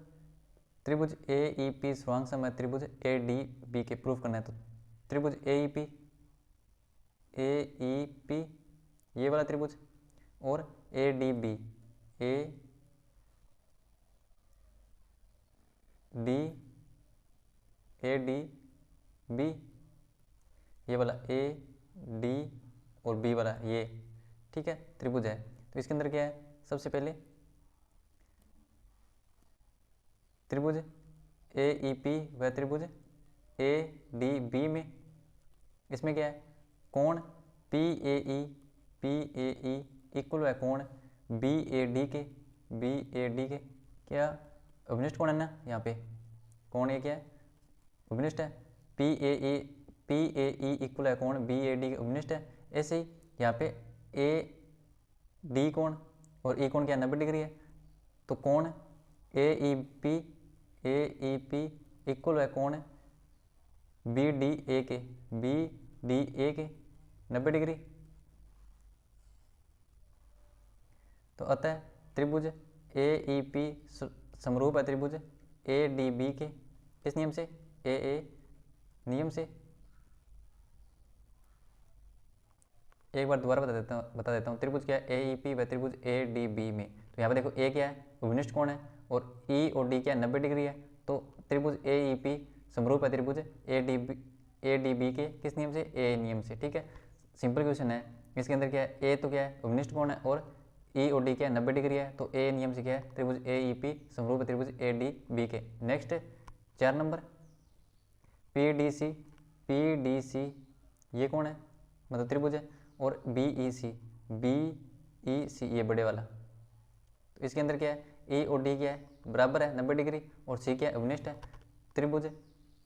त्रिभुज ए ई पी सर्वांग सम है त्रिभुज ए डी बी के प्रूफ करना है। तो त्रिभुज ए ई पी ये वाला त्रिभुज और ए डी बी ये वाला ए डी और बी वाला ये, ठीक है, त्रिभुज है। तो इसके अंदर क्या है, सबसे पहले त्रिभुज ए ई पी व त्रिभुज ए डी बी में इसमें क्या है, कोण पी ए ई इक्वल है कोण बी ए डी के क्या उपनिष्ठ कोण है ना, यहाँ पे कोण ए क्या है, उपनिष्ठ है। पी ए ई इक्वल है कोण बी ए डी के उपनिष्ठ है। ऐसे ही यहाँ पे ए डी कोण और ई कोण क्या 90 डिग्री है, तो कोण ए ई पी इक्वल है कोण बी डी ए के 90 डिग्री। तो अतः त्रिभुज ए ई पी समरूप है त्रिभुज ए डी बी के किस नियम से, ए नियम से। एक बार दोबारा बता देता हूँ त्रिभुज क्या है, ए ई पी व त्रिभुज ए डी बी में। तो यहाँ पे देखो ए क्या है, उपनिष्ठ कोण है और ई और डी क्या है 90 डिग्री है। तो त्रिभुज ए ई पी समरूप है त्रिभुज ए डी बी के किस नियम से, ए नियम से। ठीक है, सिंपल क्वेश्चन है। इसके अंदर क्या है, ए तो क्या है उपनिष्ठ कोण है और ई और डी क्या है 90 डिग्री है। तो ए नियम से क्या है, त्रिभुज ए ई पी समरूप है त्रिभुज ए डी बी के। Next 4 number P D C ये कौन है, मतलब त्रिभुज है, और बी ई सी ये बड़े वाला। तो इसके अंदर क्या है, ई और डी क्या है बराबर है 90 डिग्री और सी क्या है उपनिष्ठ है। त्रिभुज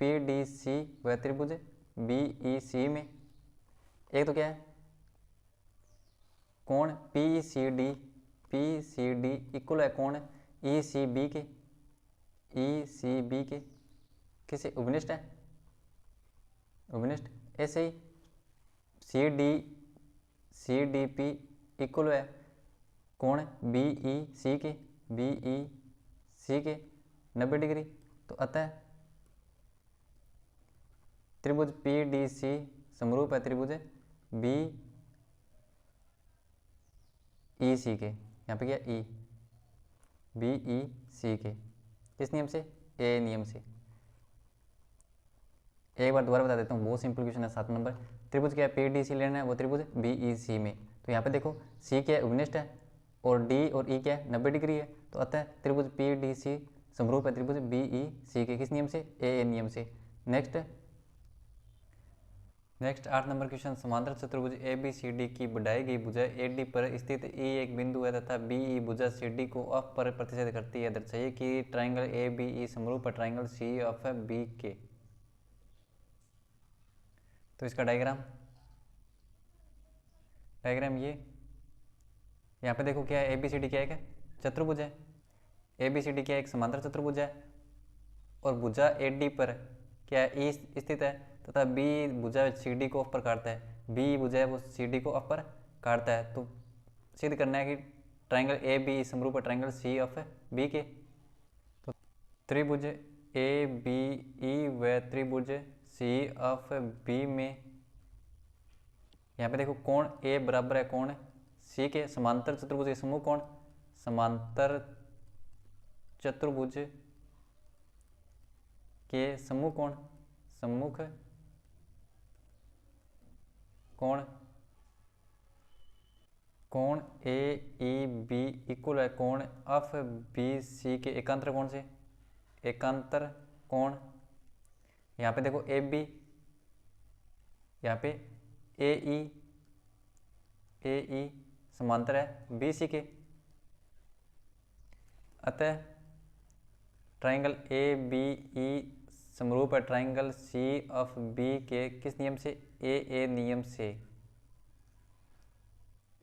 पी डी सी व त्रिभुज बी ई सी में एक तो क्या है कोण पी सी डी इक्वल है कोण ई सी बी के किसे उपनिष्ठ है, उपनिष्ठ। ऐसे ही सी डी पी इक्वल है कोण बी ई सी के 90 डिग्री। तो अतः त्रिभुज पी डी सी समरूप है त्रिभुज बी ई सी के, यहाँ पे क्या ई बी ई सी के किस नियम से, ए नियम से। एक बार दोबारा बता देता हूँ, बहुत सिंपल क्वेश्चन है। 7 नंबर त्रिभुज क्या है पी डी सी लेना है, वो त्रिभुज बी ई सी में। तो यहाँ पे देखो सी क्या है उपनिष्ठ है और डी और ई क्या है 90 डिग्री है। तो अतः त्रिभुज पी डी सी समरूप है त्रिभुज बी ई सी के किस नियम से, ए नियम से। नेक्स्ट नेक्स्ट 8 नंबर क्वेश्चन, समांतर चतुर्भुज ए बी सी डी की बढ़ाई गई भुजा ए डी पर स्थित ई एक बिंदु है तथा बी ई भुजा सी डी को अफ पर प्रतिच्छेद करती है। दर्शाइए कि ट्राइंगल ए बी ई समरूप है ट्राइंगल सी अफ बी के। तो इसका डायग्राम ये यहाँ पे देखो क्या है, ए बी सी डी क्या है, क्या चतुर्भुज है। ए बी सी डी क्या है, एक समांतर चतुर्भुज है और भुजा ए डी पर क्या है, ई स्थित है तथा बी भुजा सी डी को अफ पर काटता है। बी भुजा है वो सी डी को अफ पर काटता है। तो सिद्ध करना है कि ट्राइंगल ए बी समरूप है ट्राइंगल सी अफ बी के। तो त्रिभुज ए बी ई व त्रिभुज सी अफ बी में यहाँ पे देखो कोण ए बराबर है कोण सी के। समांतर चतुर्भुज के समूह कोण, समांतर चतुर्भुज के समूह कोण, सम्मुख कोण, कोण ए ई बी इक्वल है कोण अफ बी सी के एकांतर कोण से, एकांतर कोण। यहाँ पे देखो ए बी, यहाँ पे ए ई समांतर है बी सी के। अतः ट्राइंगल ए बी ई समरूप है ट्राइंगल सी ऑफ बी के किस नियम से, ए नियम से।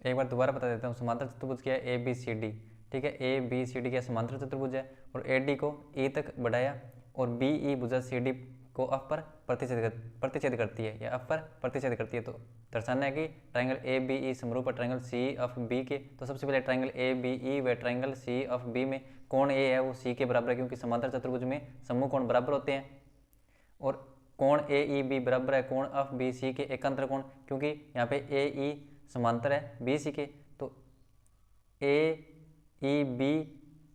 एक बार दोबारा बता देता हूँ, समांतर चतुर्भुज क्या है, ए बी सी डी, ठीक है। ए बी सी डी क्या समांतर चतुर्भुज है और ए डी को ई तक बढ़ाया और बी ई भुजा सी डी को अफ पर प्रतिच्छेद करती है या अफ पर प्रतिच्छेद करती है। तो दर्शाना है कि ट्राइंगल ए बी ई समरूप है ट्राइंगल सी ऑफ बी के। तो सबसे पहले ट्राइंगल ए बी ई व ट्राइंगल सी ऑफ बी में कोण ए है वो सी के बराबर है, क्योंकि समांतर चतुर्भुज में समूह कोण बराबर होते हैं। और कोण ए ई बी बराबर है कोण ऑफ बी सी के एकांतर कोण, क्योंकि यहाँ पे ए ई समांतर है बी सी के। तो ए ई बी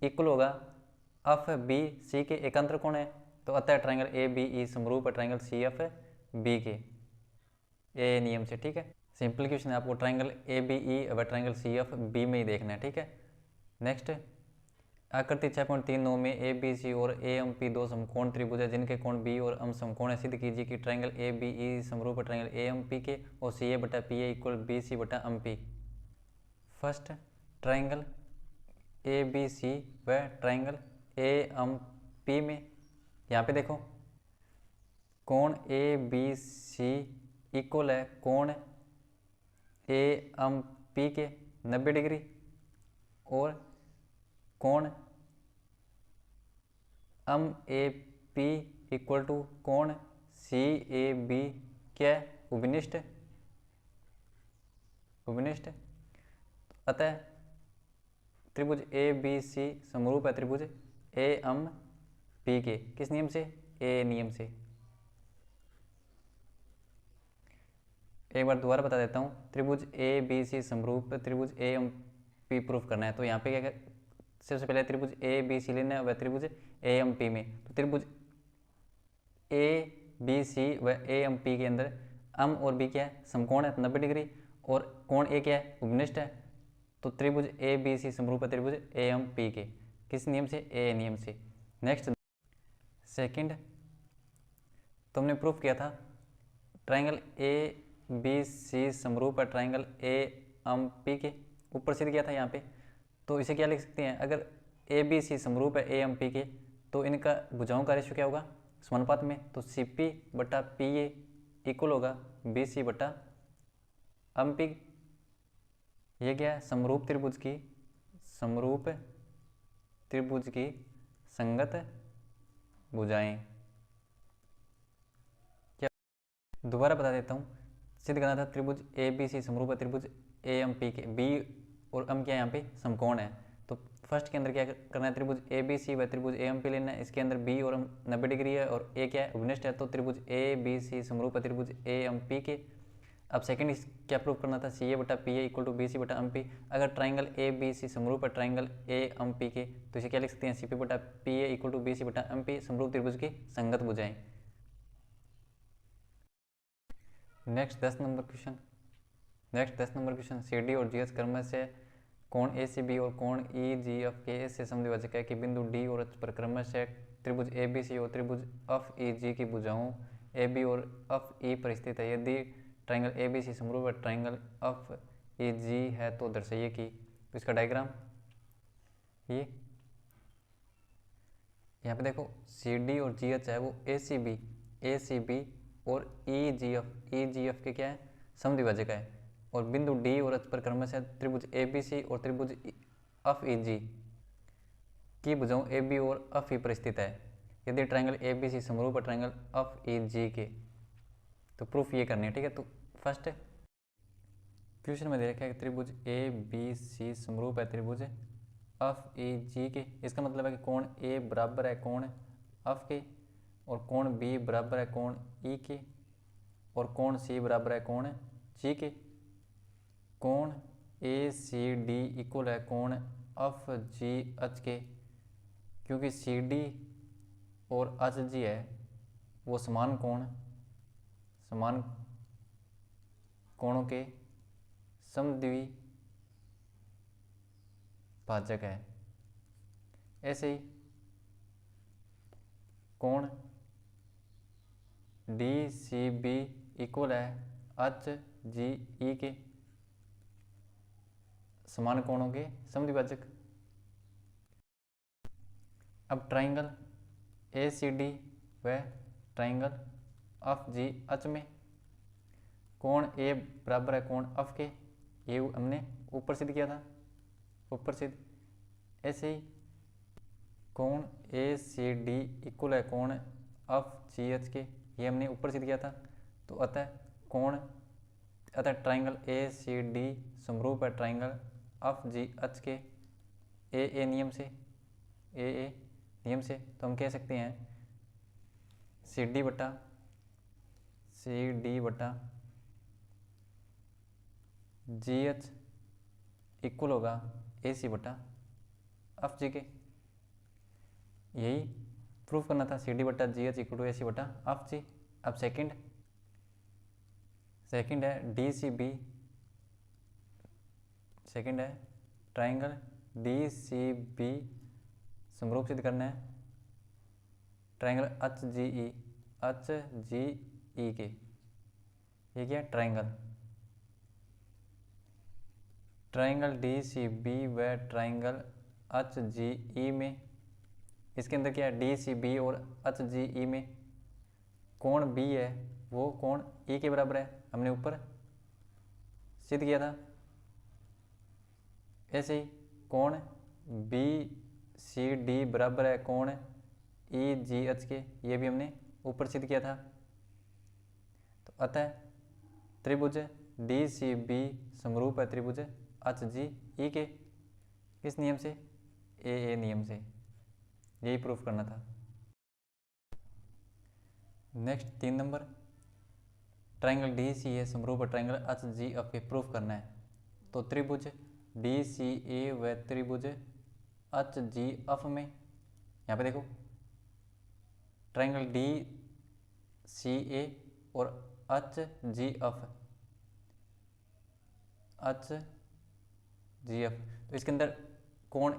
इक्वल होगा ऑफ बी सी के एकांतर कोण है। तो अतः ट्राइंगल ए बी ई समरूप है ट्राइंगल सी ऑफ बी के ए नियम से, ठीक है। सिंपल क्वेश्चन है, आपको ट्राइंगल ए बी ई व ट्राइंगल सी ऑफ बी में ही देखना है, ठीक है। नेक्स्ट आकृति 6.39 में ए बी सी और ए एम पी दो समकोण त्रिभुज है जिनके कोण बी और एम समकोण है। सिद्ध कीजिए कि ट्राइंगल ए बी ई समरूप है ट्राइंगल ए एम पी के और सी ए बटा P A equal B C बटा M P. First triangle A B C व ट्राइंगल ए एम पी में यहाँ पे देखो कोण ए बी सी इक्वल है कोण ए एम पी के 90 डिग्री और कोण M A P equal to कोण सी ए बी क्या है, उभनिष्ठ। अतः त्रिभुज ए बी सी समरूप है त्रिभुज ए एम पी के किस नियम से, ए नियम से। एक बार दोबारा बता देता हूँ, त्रिभुज ए बी सी समरूप त्रिभुज ए एम पी प्रूफ करना है। तो यहाँ पे क्या सबसे पहले त्रिभुज ए बी सी लेना है व त्रिभुज ए एम पी में। तो त्रिभुज ए बी सी व ए एम पी के अंदर एम और बी क्या है, समकोण है 90 डिग्री और कोण ए क्या है, उभनिष्ठ है। तो त्रिभुज ए बी सी समरूप है त्रिभुज ए एम पी के किस नियम से, ए नियम से। नेक्स्ट सेकंड, तो हमने प्रूफ किया था ट्राइंगल ए बी सी समरूप है ट्राइंगल ए एम पी के, ऊपर सिद्ध किया था यहाँ पे। तो इसे क्या लिख सकते हैं, अगर ए बी सी समरूप है ए एम पी के तो इनका भुजाओं का रेशियो क्या होगा, समानुपात में। तो सी पी बटा पी ए इक्वल होगा बी सी बटा एम पी। ये क्या है, समरूप त्रिभुज की संगत भुजाएं। क्या दोबारा बता देता हूँ, सिद्ध करना था त्रिभुज ए बी सी समरूप है त्रिभुज ए एम पी के, बी और एम क्या है यहाँ पे समकोण है। तो फर्स्ट के अंदर क्या करना है, त्रिभुज ए बी सी व त्रिभुज ए एम पी लेना है। इसके अंदर बी और एम 90 डिग्री है और ए क्या है, उभनिष्ठ है। तो त्रिभुज ए बी सी समरूप है त्रिभुज ए एम पी के। अब सेकंड क्या प्रूफ करना था, सी ए बटा P A equal to B C बटा एम पी। अगर ट्राइंगल ए बी सी समरूप है ट्राइंगल ए एम पी के तो इसे क्या लिख सकते हैं, सी पी बटा P A equal to B C बटा एम पी, समरूप त्रिभुज की संगत भुजाएं। Next 10 number question, C D और जी एच क्रमश से कोण ए सी बी और कोण ई जी एफ के से समद्विभाजक है कि बिंदु डी और एच पर क्रमश त्रिभुज ए बी सी और त्रिभुज एफ ई जी की भुजाओं ए बी और एफ ई पर स्थित है। यदि ट्राइंगल ए बी सी समरूप है ट्राइंगल एफ ई जी है तो दर्शाइए कि, तो इसका डायग्राम ये यहाँ पे देखो सी डी और जी एच है वो ए सी बी और ई जी एफ के क्या है, समद्विभाजक है। और बिंदु डी और एच पर क्रमशः त्रिभुज ए बी सी और त्रिभुज एफ ई जी की भुजाओं ए बी और एफ ई पर स्थित है। यदि ट्राइंगल ए बी सी समरूप है ट्राइंगल एफ ई जी के, तो प्रूफ ये करनी है, ठीक है। तो फर्स्ट क्वेश्चन में दे रखा है कि त्रिभुज ए बी सी समरूप है त्रिभुज एफ ई जी के। इसका मतलब है कि कोण ए बराबर है कोण एफ के, और कोण बी बराबर है कोण ई के, और कोण सी बराबर है कोण जी के। कोण ए सी डी इक्वल है कोण एफ जी एच के, क्योंकि सी डी और एच जी है वो समान कोणों के समद्विभाजक है। ऐसे ही कोण डी सी बी इक्वल है एच जी ई के, समान कोणों के समद्विभाजक। अब ट्राइंगल ए सी डी व ट्राइंगल एफ जी एच में कोण ए बराबर है कोण एफ के, ये हमने ऊपर सिद्ध किया था, ऊपर सिद्ध। ऐसे ही कोण ए सी डी इक्वल है कोण एफ जी एच के, ये हमने ऊपर सिद्ध किया था। तो अतः ट्राइंगल ए सी डी समरूप है ट्राइंगल एफ जी एच के ए नियम से, तो हम कह सकते हैं सी डी बटा जी एच इक्वल होगा ए सी बटा एफ जी के। यही प्रूफ करना था, सी डी बटा जी एच इक्वल टू ए सी बटा एफ जी। अब सेकंड है डी सी बी, सेकंड है ट्राइंगल डी सी बी समरूप सिद्ध करना है ट्राइंगल एच जी ई के। ये क्या ट्राइंगल डी सी बी व ट्राइंगल एच जी ई में, इसके अंदर क्या है, डी सी बी और एच जी ई में कोण बी है वो कोण ई के बराबर है, हमने ऊपर सिद्ध किया था। ऐसे ही कोण बी सी डी बराबर है कोण ई जी एच के, ये भी हमने ऊपर सिद्ध किया था। तो अतः त्रिभुज डी सी बी समरूप है त्रिभुज एच जी ई के, किस नियम से, ए नियम से। यही प्रूफ करना था। Next 3 number, triangle D C A समरूप है ट्राइंगल एच जी एफ के, प्रूफ करना है। तो त्रिभुज डी सी ए व त्रिभुज एच जी एफ में, यहाँ पे देखो ट्राइंगल डी सी ए और एच जी एफ, तो इसके अंदर कोण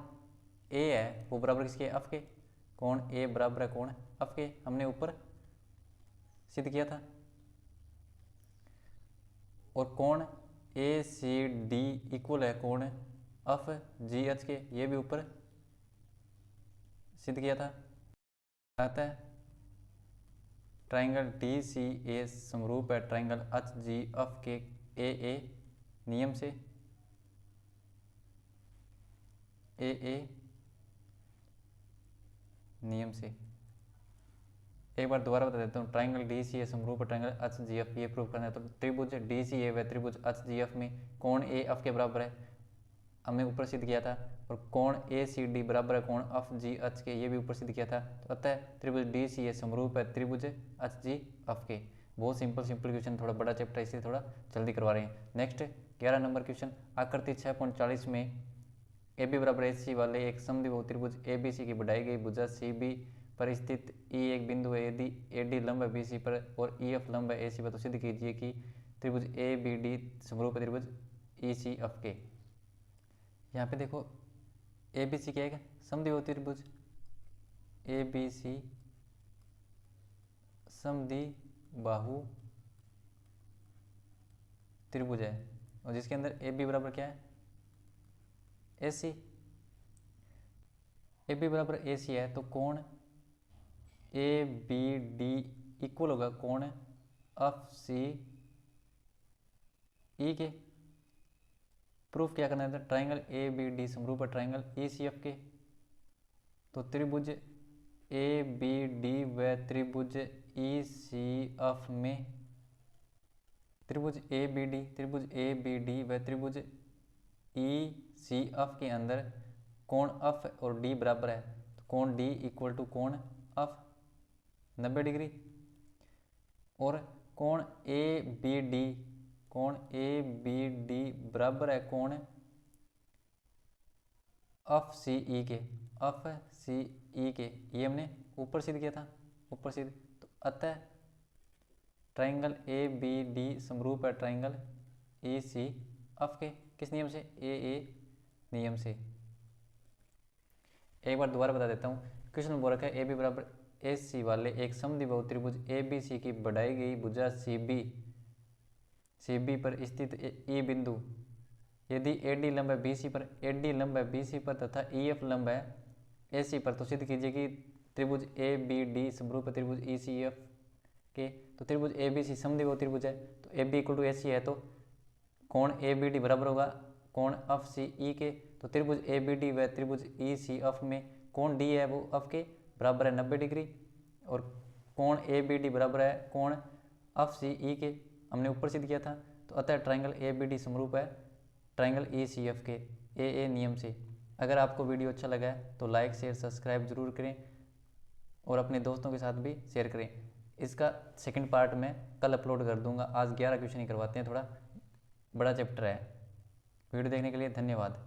ए है वो बराबर किसके, एफ के। कोण ए बराबर है कोण एफ के, हमने ऊपर सिद्ध किया था। और कोण ए सी डी इक्वल है कोण एफ जी एच के, ये भी ऊपर सिद्ध किया था। अतः ट्राइंगल डी सी ए समरूप है ट्राइंगल एच जी एफ के ए नियम से, एक बार दोबारा बता देता हूँ। ट्राइंगल डी सी ए समरूप है ट्राइंगल एच जी एफ, ये प्रूव करना है। तो त्रिभुज डी सी ए व त्रिभुज एच जी एफ में कोण ए एफ के बराबर है, हमने ऊपर सिद्ध किया था। और कोण ए सी डी बराबर है कोण एफ जी एच के, ये भी ऊपर सिद्ध किया था। तो अतः त्रिभुज डी सी ए समरूप है त्रिभुज एच जी एफ के। बहुत सिंपल क्वेश्चन, थोड़ा बड़ा चैप्टर है इसलिए थोड़ा जल्दी करवा रहे हैं। नेक्स्ट 11 नंबर क्वेश्चन, आकृति 6.40 में ए बी बराबर ए सी वाले एक समद्विबाहु त्रिभुज ए बी सी की बढ़ाई गई भुजा सी बी पर स्थित ई एक बिंदु है। यदि ए डी लंब है बी सी पर और ई एफ लंब है ए सी पर, तो सिद्ध कीजिए कि त्रिभुज ए बी डी समरूप है त्रिभुज ई सी एफ के। यहाँ पे देखो ए बी सी क्या है, समद्विबाहु त्रिभुज ए बी सी समद्विबाहु बाहु त्रिभुज है और जिसके अंदर ए बी बराबर क्या है, ए सी। ए बी बराबर ए सी है तो कोण ए बी डी इक्वल होगा कोण एफ सी ई के। प्रूफ क्या करना है, ट्राइंगल ए बी डी समरूप है ट्राइंगल ई सी एफ के। तो त्रिभुज ए बी डी व त्रिभुज ई सी एफ में त्रिभुज ए बी डी व त्रिभुज ई सी एफ के अंदर कोण एफ और डी बराबर है तो कोण डी इक्वल टू कोण एफ 90 डिग्री। और कोण ए बी डी बराबर है कोण एफ सी ई के, एफ सी ई के। ये हमने ऊपर सिद्ध किया था, ऊपर सिद्ध। तो अतः ट्राइंगल ए बी डी समरूप है ट्राइंगल ई सी एफ के। किस नियम से, ए नियम से। एक बार दोबारा बता देता हूँ। क्वेश्चन बोल रखा है ए बी बराबर ए सी वाले एक समद्विबाहु त्रिभुज ए बी सी की बढ़ाई गई भुजा सी बी पर स्थित ई बिंदु यदि ए डी लंब है बी सी पर, ए डी लंब है बी सी पर तथा ई एफ लंब है ए सी पर, तो सिद्ध कीजिए कि त्रिभुज ए बी डी समरूप है त्रिभुज ई सी एफ के। तो त्रिभुज ए बी सी समद्विबाहु त्रिभुज है तो ए बी इक्वल टू ए सी है तो कोण ए बी डी बराबर होगा कोण एफ सी ई के। तो त्रिभुज ए बी डी व त्रिभुज ई सी एफ में कोण डी है वो एफ के बराबर है 90 डिग्री और कोण ए बी डी बराबर है कोण एफ सी ई के, हमने ऊपर सिद्ध किया था। तो अतः ट्राइंगल ए बी डी समरूप है ट्राइंगल ई सी एफ के ए नियम से। अगर आपको वीडियो अच्छा लगा है तो लाइक शेयर सब्सक्राइब जरूर करें और अपने दोस्तों के साथ भी शेयर करें। इसका सेकंड पार्ट मैं कल अपलोड कर दूंगा। आज 11 क्वेश्चन ही करवाते हैं, थोड़ा बड़ा चैप्टर है। वीडियो देखने के लिए धन्यवाद।